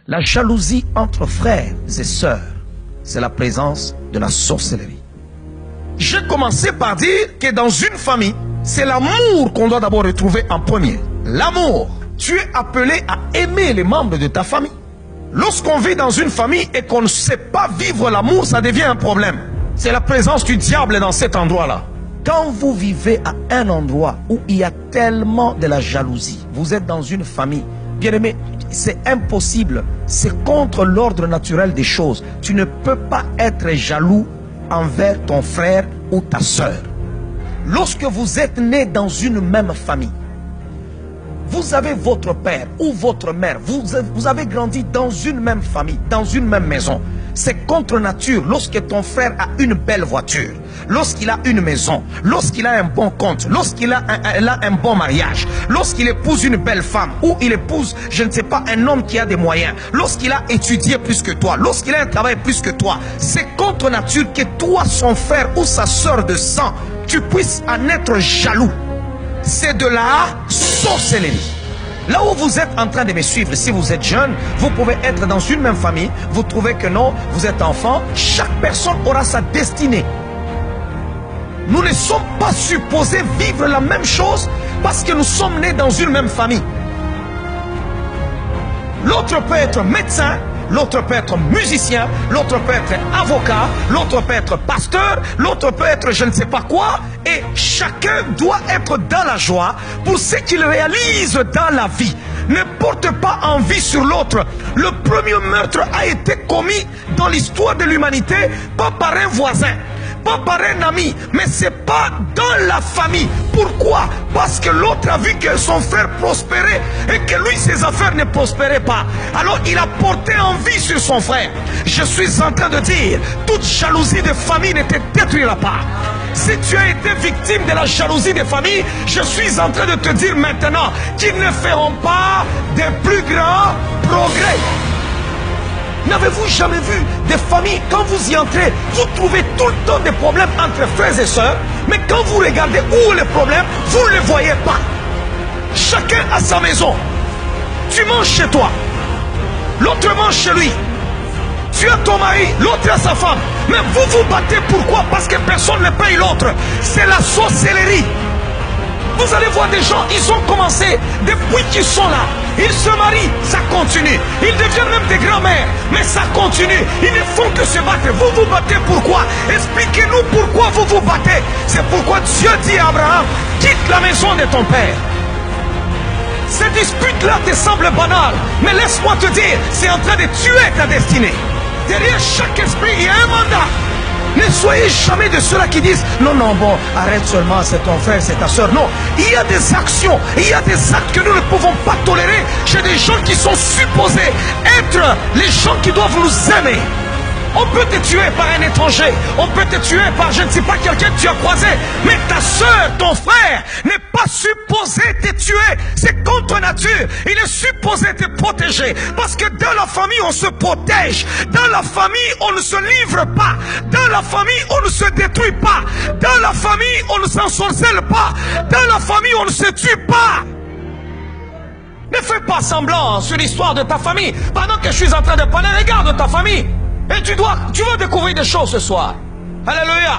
La jalousie entre frères et sœurs, c'est la présence de la sorcellerie. J'ai commencé par dire que dans une famille, c'est l'amour qu'on doit d'abord retrouver en premier. L'amour. Tu es appelé à aimer les membres de ta famille. Lorsqu'on vit dans une famille et qu'on ne sait pas vivre l'amour, ça devient un problème. C'est la présence du diable dans cet endroit-là. Quand vous vivez à un endroit où il y a tellement de la jalousie, vous êtes dans une famille, bien aimé, c'est impossible. C'est contre l'ordre naturel des choses. Tu ne peux pas être jaloux envers ton frère ou ta sœur. Lorsque vous êtes né dans une même famille, vous avez votre père ou votre mère, vous avez grandi dans une même famille, dans une même maison. C'est contre nature lorsque ton frère a une belle voiture, lorsqu'il a une maison, lorsqu'il a un bon compte, lorsqu'il a un bon mariage, lorsqu'il épouse une belle femme ou il épouse, je ne sais pas, un homme qui a des moyens, lorsqu'il a étudié plus que toi, lorsqu'il a un travail plus que toi. C'est contre nature que toi, son frère ou sa sœur de sang, tu puisses en être jaloux. C'est de la sorcellerie. Là où vous êtes en train de me suivre, si vous êtes jeune, vous pouvez être dans une même famille, vous trouvez que non, vous êtes enfant, chaque personne aura sa destinée. Nous ne sommes pas supposés vivre la même chose parce que nous sommes nés dans une même famille. L'autre peut être médecin, l'autre peut être musicien, l'autre peut être avocat, l'autre peut être pasteur, l'autre peut être je ne sais pas quoi. Et chacun doit être dans la joie pour ce qu'il réalise dans la vie. Ne porte pas envie sur l'autre. Le premier meurtre a été commis dans l'histoire de l'humanité, pas par un voisin, pas par un ami, mais c'est pas dans la famille. Pourquoi? Parce que l'autre a vu que son frère prospérait et que lui, ses affaires ne prospéraient pas. Alors il a porté envie sur son frère. Je suis en train de dire, toute jalousie de famille ne te détruira pas. Si tu as été victime de la jalousie des familles, je suis en train de te dire maintenant qu'ils ne feront pas de plus grands progrès. N'avez-vous jamais vu des familles, quand vous y entrez, vous trouvez tout le temps des problèmes entre frères et sœurs, mais quand vous regardez où est le problème, vous ne le voyez pas. Chacun a sa maison. Tu manges chez toi, l'autre mange chez lui. Tu as ton mari, l'autre a sa femme. Mais vous vous battez, pourquoi? Parce que personne ne paye l'autre. C'est la sorcellerie. Vous allez voir des gens, ils ont commencé depuis qu'ils sont là. Ils se marient, ça continue. Ils deviennent même des grands-mères, mais ça continue. Ils ne font que se battre. Vous vous battez pourquoi? Expliquez-nous pourquoi vous vous battez. C'est pourquoi Dieu dit à Abraham, quitte la maison de ton père. Ces disputes-là te semblent banales, mais laisse-moi te dire, c'est en train de tuer ta destinée. Derrière chaque esprit, il y a un mandat. Ne soyez jamais de ceux-là qui disent non, non, bon, arrête seulement, c'est ton frère, c'est ta soeur. Non, il y a des actions, il y a des actes que nous ne pouvons pas tolérer chez des gens qui sont supposés être les gens qui doivent nous aimer. On peut te tuer par un étranger, on peut te tuer par je ne sais pas quelqu'un que tu as croisé, mais ta soeur, ton frère n'est pas supposé te tuer. C'est contre nature. Il est supposé te protéger parce que dans la famille on se protège, dans la famille on ne se livre pas, dans la famille on ne se détruit pas, dans la famille on ne s'ensorcelle pas, dans la famille on ne se tue pas. Ne fais pas semblant sur l'histoire de ta famille. Pendant que je suis en train de parler, regarde ta famille. Et tu vas découvrir des choses ce soir. Alléluia.